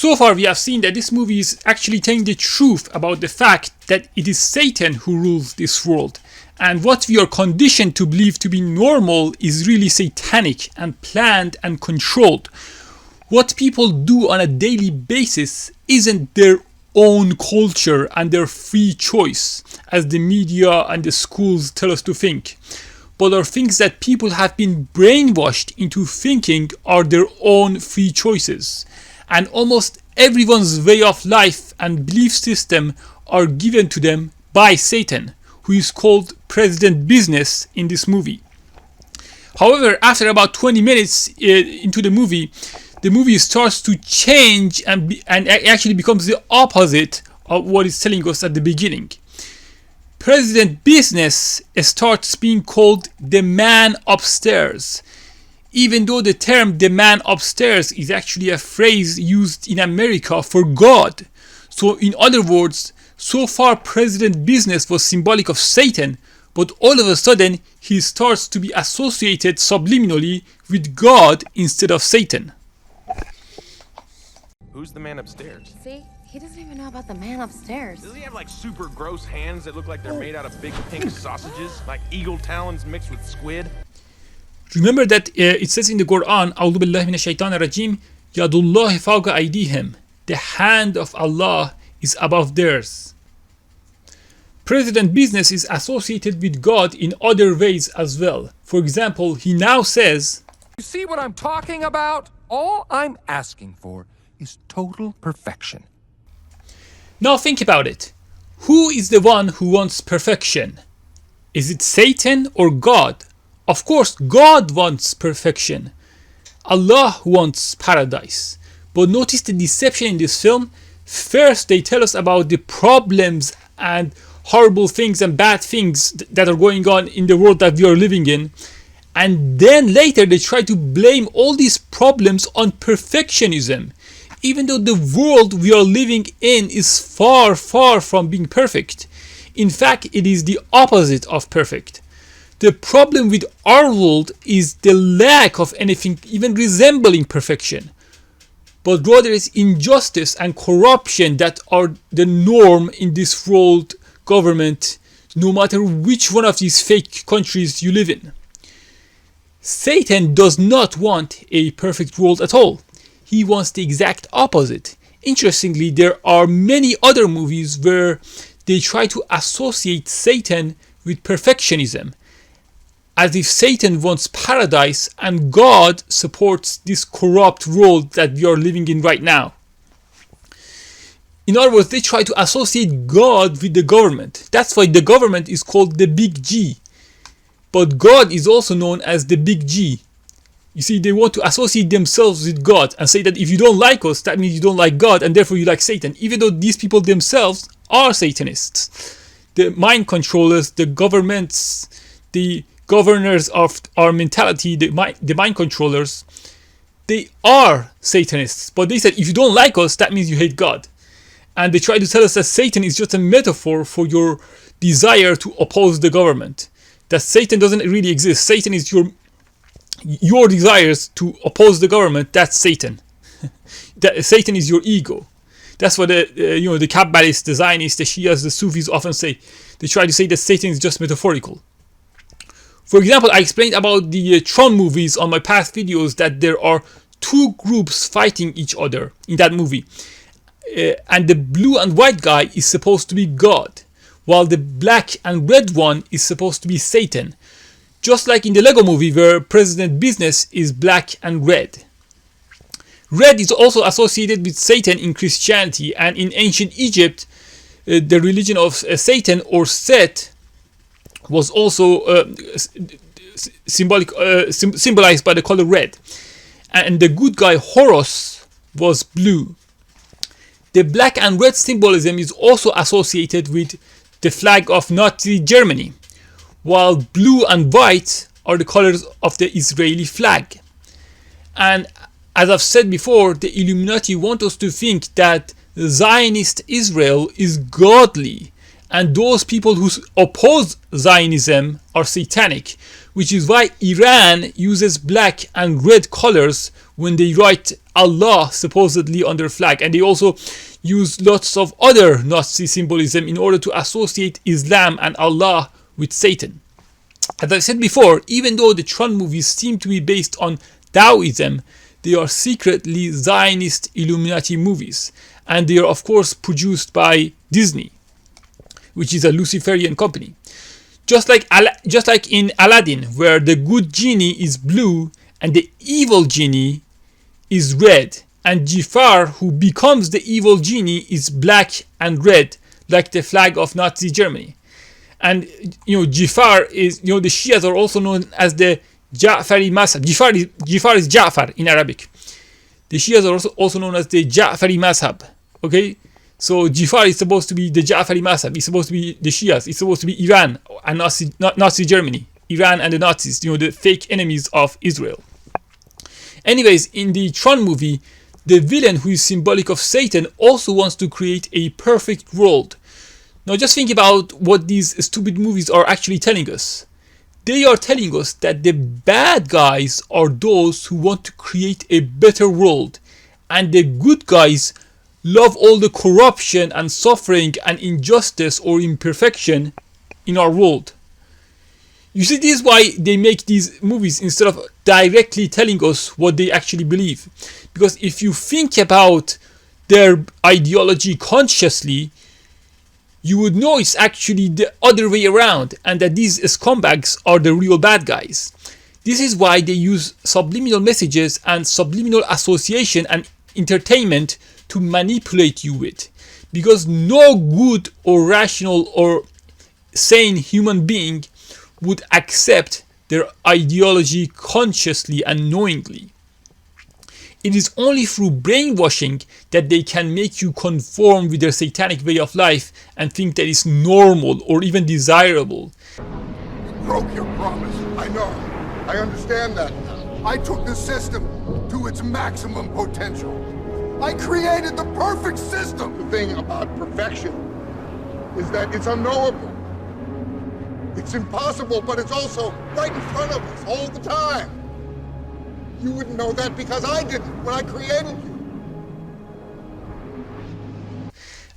So far we have seen that this movie is actually telling the truth about the fact that it is Satan who rules this world, and what we are conditioned to believe to be normal is really satanic and planned and controlled. What people do on a daily basis isn't their own culture and their free choice, as the media and the schools tell us to think, but are things that people have been brainwashed into thinking are their own free choices. And almost everyone's way of life and belief system are given to them by Satan, who is called President Business in this movie. However, after about 20 minutes into the movie starts to change and actually becomes the opposite of what it's telling us at the beginning. President Business starts being called the man upstairs, even though the term the man upstairs is actually a phrase used in America for God. So in other words, so far President Business was symbolic of Satan, but all of a sudden he starts to be associated subliminally with God instead of Satan. Who's the man upstairs? See? He doesn't even know about the man upstairs. Does he have like super gross hands that look like they're made out of big pink sausages? Like eagle talons mixed with squid? Remember that it says in the Quran, أعوذ بالله من الشيطان الرجيم, يد الله فوق أيديهم. The hand of Allah is above theirs. President Business is associated with God in other ways as well. For example, he now says, You see what I'm talking about? All I'm asking for is total perfection. Now think about it. Who is the one who wants perfection? Is it Satan or God? Of course, God wants perfection. Allah wants paradise. But notice the deception in this film. First, they tell us about the problems and horrible things and bad things that are going on in the world that we are living in. And then later, they try to blame all these problems on perfectionism, even though the world we are living in is far, far from being perfect. In fact, it is the opposite of perfect. The problem with our world is the lack of anything even resembling perfection, but rather it's injustice and corruption that are the norm in this world government, no matter which one of these fake countries you live in. Satan does not want a perfect world at all. He wants the exact opposite. Interestingly, there are many other movies where they try to associate Satan with perfectionism, as if Satan wants paradise and God supports this corrupt world that we are living in right now. In other words, they try to associate God with the government. That's why the government is called the Big G. But God is also known as the Big G. You see, they want to associate themselves with God and say that if you don't like us, that means you don't like God and therefore you like Satan, even though these people themselves are Satanists. The mind controllers, the governments, the governors of our mentality, the mind controllers, they are Satanists. But they said, if you don't like us, that means you hate God. And they try to tell us that Satan is just a metaphor for your desire to oppose the government. That Satan doesn't really exist. Satan is your desires to oppose the government. That's Satan. That Satan is your ego. That's what the Kabbalists, the Zionists, the Shias, the Sufis often say. They try to say that Satan is just metaphorical. For example, I explained about the Tron movies on my past videos, that there are two groups fighting each other in that movie. And the blue and white guy is supposed to be God, while the black and red one is supposed to be Satan. Just like in the Lego movie where President Business is black and red. Red is also associated with Satan in Christianity, and in ancient Egypt, the religion of Satan or Set was also symbolized by the color red. And the good guy Horus was blue. The black and red symbolism is also associated with the flag of Nazi Germany, while blue and white are the colors of the Israeli flag. And as I've said before, the Illuminati want us to think that Zionist Israel is godly, and those people who oppose Zionism are satanic, which is why Iran uses black and red colors when they write Allah supposedly on their flag, and they also use lots of other Nazi symbolism in order to associate Islam and Allah with Satan. As I said before, even though the Tron movies seem to be based on Taoism, they are secretly Zionist Illuminati movies, and they are of course produced by Disney, which is a Luciferian company. Just like in Aladdin, where the good genie is blue and the evil genie is red, and Jafar, who becomes the evil genie, is black and red, like the flag of Nazi Germany. And Jafar is, the Shias are also known as the Ja'fari Mazhab. Jafar is Ja'far in Arabic. The Shias are also known as the Ja'fari Mazhab. Okay, so Jafar is supposed to be the Ja'fari Mazhab. It's supposed to be the Shias. It's supposed to be Iran and Nazi Germany. Iran and the Nazis, the fake enemies of Israel. Anyways, in the Tron movie, the villain, who is symbolic of Satan, also wants to create a perfect world. Now just think about what these stupid movies are actually telling us. They are telling us that the bad guys are those who want to create a better world, and the good guys love all the corruption and suffering and injustice or imperfection in our world. You see, this is why they make these movies instead of directly telling us what they actually believe. Because if you think about their ideology consciously, you would know it's actually the other way around, and that these scumbags are the real bad guys. This is why they use subliminal messages and subliminal association and entertainment to manipulate you with. Because no good or rational or sane human being would accept their ideology consciously and knowingly. It is only through brainwashing that they can make you conform with their satanic way of life and think that it's normal or even desirable. You broke your promise. I know. I understand that now. I took the system to its maximum potential. I created the perfect system. The thing about perfection is that it's unknowable. It's impossible, but it's also right in front of us all the time. You wouldn't know that because I didn't when I created you.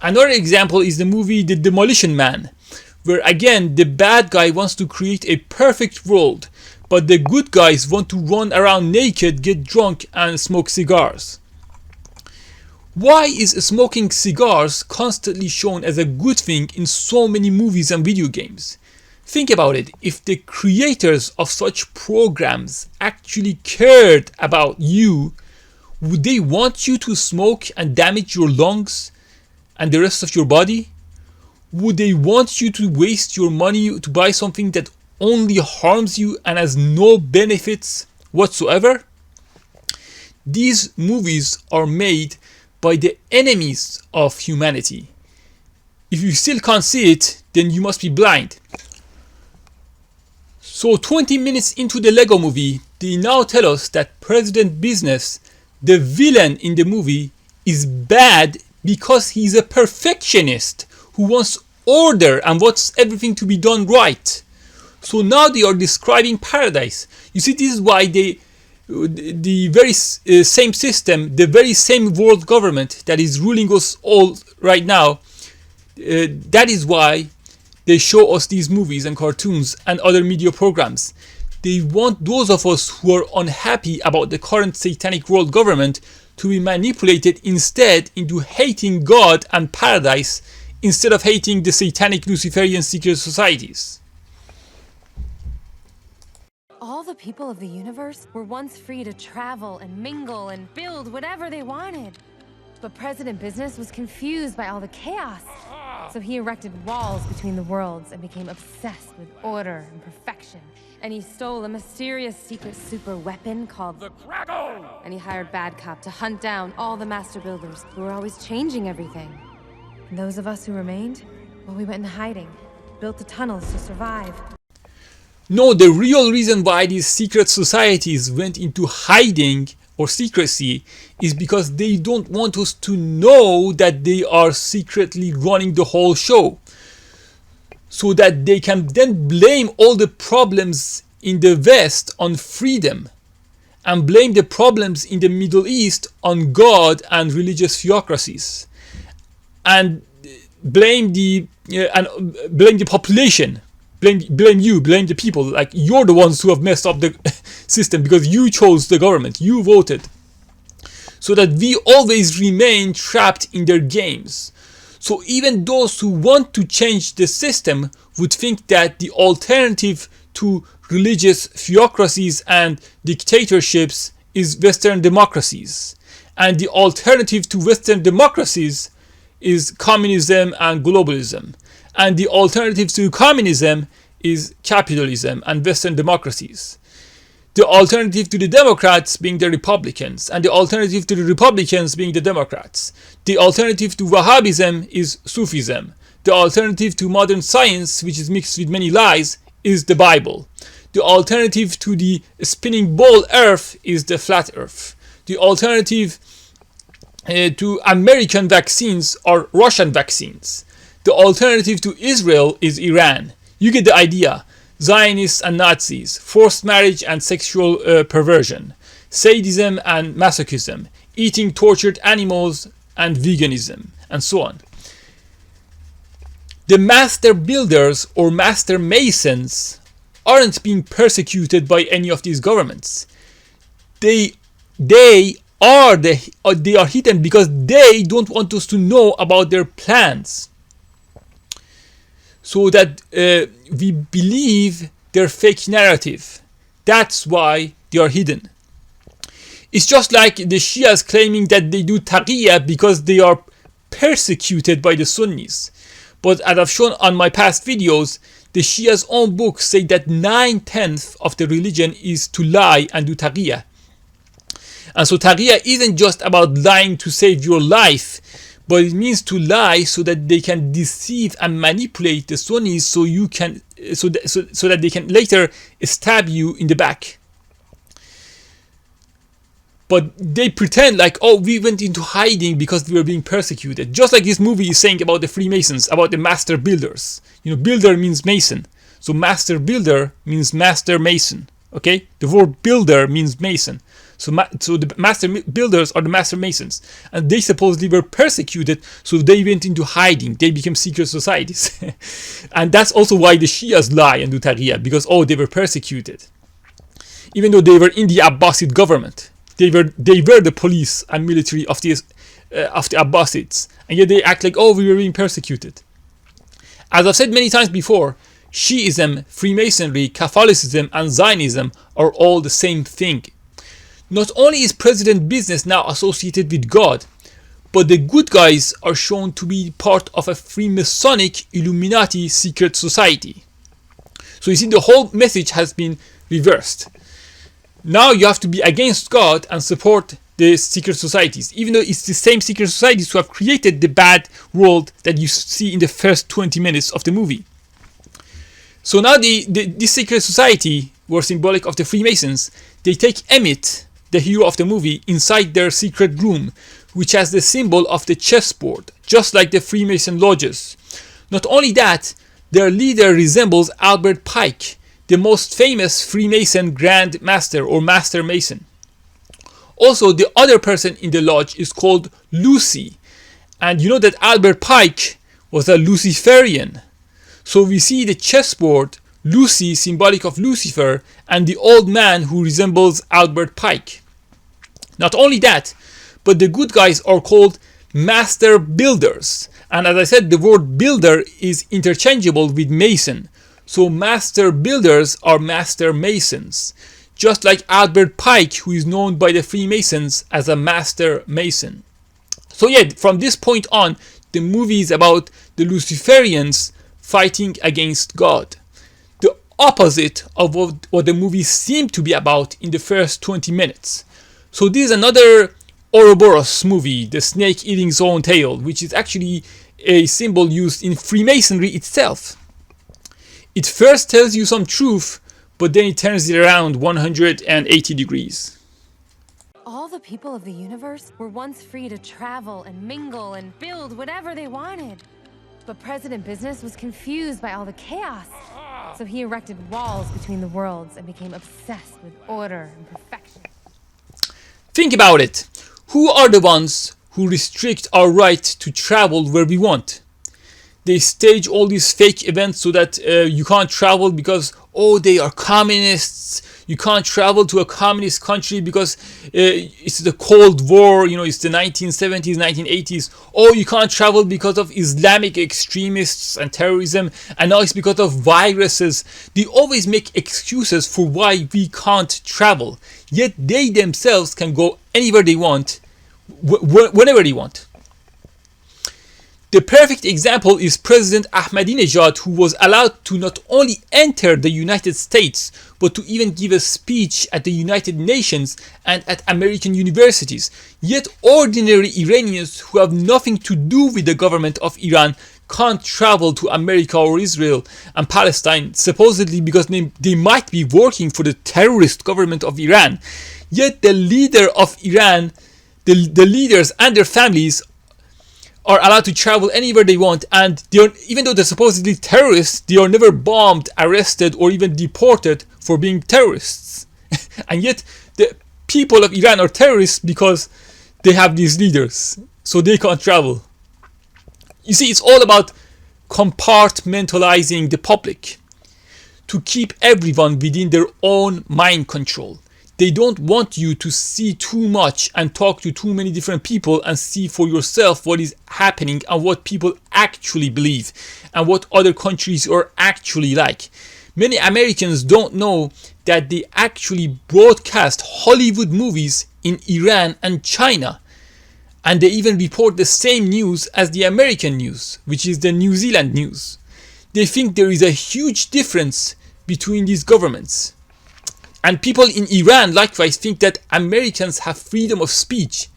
Another example is the movie The Demolition Man, where again the bad guy wants to create a perfect world, but the good guys want to run around naked, get drunk, and smoke cigars. Why is smoking cigars constantly shown as a good thing in so many movies and video games? Think about it. If the creators of such programs actually cared about you, would they want you to smoke and damage your lungs and the rest of your body? Would they want you to waste your money to buy something that only harms you and has no benefits whatsoever? These movies are made by the enemies of humanity. If you still can't see it, then you must be blind. So 20 minutes into the Lego movie, they now tell us that President Business, the villain in the movie, is bad because he's a perfectionist who wants order and wants everything to be done right. So now they are describing paradise. You see, this is why the very same system, the very same world government that is ruling us all right now, that is why they show us these movies and cartoons and other media programs. They want those of us who are unhappy about the current satanic world government to be manipulated instead into hating God and paradise instead of hating the satanic Luciferian secret societies. All the people of the universe were once free to travel and mingle and build whatever they wanted. But President Business was confused by all the chaos. So he erected walls between the worlds and became obsessed with order and perfection. And he stole a mysterious secret super weapon called the Kraken. And he hired Bad Cop to hunt down all the master builders who were always changing everything. And those of us who remained, well, we went into hiding, built the tunnels to survive. No, the real reason why these secret societies went into hiding or secrecy is because they don't want us to know that they are secretly running the whole show, so that they can then blame all the problems in the West on freedom and blame the problems in the Middle East on God and religious theocracies, and blame the population, blame the people, like you're the ones who have messed up the system because you chose the government, you voted, so that we always remain trapped in their games. So even those who want to change the system would think that the alternative to religious theocracies and dictatorships is Western democracies, and the alternative to Western democracies is communism and globalism, and the alternative to communism is capitalism and Western democracies. The alternative to the Democrats being the Republicans, and the alternative to the Republicans being the Democrats. The alternative to Wahhabism is Sufism. The alternative to modern science, which is mixed with many lies, is the Bible. The alternative to the spinning ball earth is the flat earth. The alternative to American vaccines are Russian vaccines. The alternative to Israel is Iran. You get the idea. Zionists and Nazis, forced marriage and sexual perversion, sadism and masochism, eating tortured animals and veganism, and so on. The master builders or master masons aren't being persecuted by any of these governments. They are hidden because they don't want us to know about their plans, so that we believe their fake narrative. That's why they are hidden. It's just like the Shias claiming that they do taqiyya because they are persecuted by the Sunnis. But as I've shown on my past videos, the Shias' own books say that 9/10 of the religion is to lie and do taqiyya. And so taqiyya isn't just about lying to save your life, but it means to lie so that they can deceive and manipulate the Sunnis, so that they can later stab you in the back. But they pretend like, oh, we went into hiding because we were being persecuted. Just like this movie is saying about the Freemasons, about the master builders. You know, builder means mason. So master builder means master mason. Okay? The word builder means mason. So the master builders are the master masons. And they supposedly were persecuted, so they went into hiding. They became secret societies. And that's also why the Shias lie and do taqiyya, because, oh, they were persecuted. Even though they were in the Abbasid government. They were the police and military of the Abbasids, and yet they act like, oh, we were being persecuted. As I've said many times before, Shiism, Freemasonry, Catholicism, and Zionism are all the same thing. Not only is president business now associated with God, but the good guys are shown to be part of a Freemasonic Illuminati secret society. So you see, the whole message has been reversed. Now you have to be against God and support the secret societies, even though it's the same secret societies who have created the bad world that you see in the first 20 minutes of the movie. So now this secret society, who are symbolic of the Freemasons, they take Emmett, the hero of the movie, inside their secret room, which has the symbol of the chessboard, just like the Freemason lodges. Not only that, their leader resembles Albert Pike, the most famous Freemason Grand Master or Master Mason. Also, the other person in the lodge is called Lucy. And you know that Albert Pike was a Luciferian. So we see the chessboard, Lucy, symbolic of Lucifer, and the old man who resembles Albert Pike. Not only that, but the good guys are called Master Builders. And as I said, the word builder is interchangeable with Mason. So master builders are master masons, just like Albert Pike, who is known by the Freemasons as a master mason. So yeah, from this point on, the movie is about the Luciferians fighting against God. The opposite of what the movie seemed to be about in the first 20 minutes. So this is another Ouroboros movie, the snake eating its own tail, which is actually a symbol used in Freemasonry itself. It first tells you some truth, but then it turns it around 180 degrees. All the people of the universe were once free to travel and mingle and build whatever they wanted. But President Business was confused by all the chaos. So he erected walls between the worlds and became obsessed with order and perfection. Think about it. Who are the ones who restrict our right to travel where we want? They stage all these fake events so that you can't travel because, oh, they are communists. You can't travel to a communist country because it's the Cold War, it's the 1970s, 1980s. Oh, you can't travel because of Islamic extremists and terrorism. And now it's because of viruses. They always make excuses for why we can't travel. Yet they themselves can go anywhere they want, whenever they want. The perfect example is President Ahmadinejad, who was allowed to not only enter the United States, but to even give a speech at the United Nations and at American universities. Yet ordinary Iranians who have nothing to do with the government of Iran can't travel to America or Israel and Palestine, supposedly because they might be working for the terrorist government of Iran. Yet the leader of Iran, the leaders and their families are allowed to travel anywhere they want, and even though they're supposedly terrorists, they are never bombed, arrested, or even deported for being terrorists. And yet the people of Iran are terrorists because they have these leaders, so they can't travel. You see, it's all about compartmentalizing the public to keep everyone within their own mind control. They don't want you to see too much and talk to too many different people and see for yourself what is happening and what people actually believe and what other countries are actually like. Many Americans don't know that they actually broadcast Hollywood movies in Iran and China. And they even report the same news as the American news, which is the New Zealand news. They think there is a huge difference between these governments. And people in Iran likewise think that Americans have freedom of speech.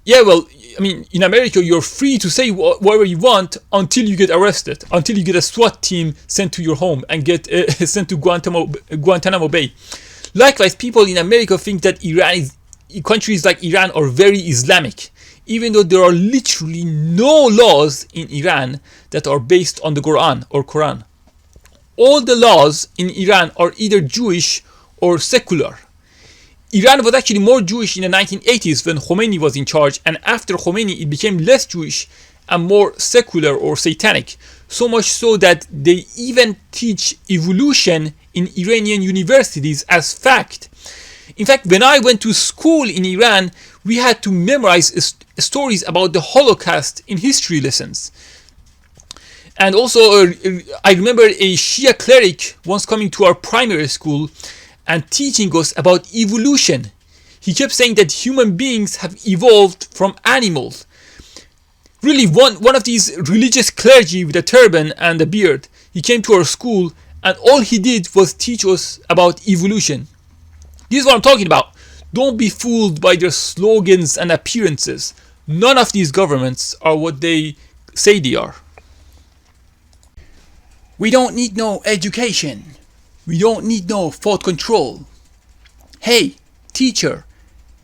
Yeah, well, I mean, in America, you're free to say whatever you want until you get arrested, until you get a SWAT team sent to your home and get sent to Guantanamo Bay. Likewise, people in America think that countries like Iran are very Islamic, even though there are literally no laws in Iran that are based on the Quran. All the laws in Iran are either Jewish or secular. Iran was actually more Jewish in the 1980s when Khomeini was in charge, and after Khomeini it became less Jewish and more secular or satanic. So much so that they even teach evolution in Iranian universities as fact. In fact, when I went to school in Iran, we had to memorize stories about the Holocaust in history lessons. And also, I remember a Shia cleric once coming to our primary school and teaching us about evolution. He kept saying that human beings have evolved from animals. Really, one of these religious clergy with a turban and a beard, he came to our school and all he did was teach us about evolution. This is what I'm talking about. Don't be fooled by their slogans and appearances. None of these governments are what they say they are. We don't need no education. We don't need no thought control. Hey, teacher,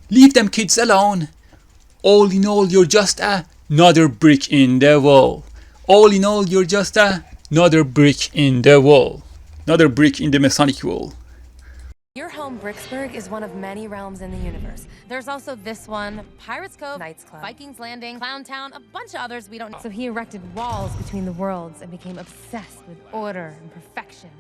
leave them kids alone. All in all, you're just another brick in the wall. All in all, you're just another brick in the wall. Another brick in the Masonic wall. Your home, Bricksburg, is one of many realms in the universe. There's also this one, Pirates Cove, Knights Club, Vikings Landing, Clown Town, a bunch of others we don't know. So he erected walls between the worlds and became obsessed with order and perfection.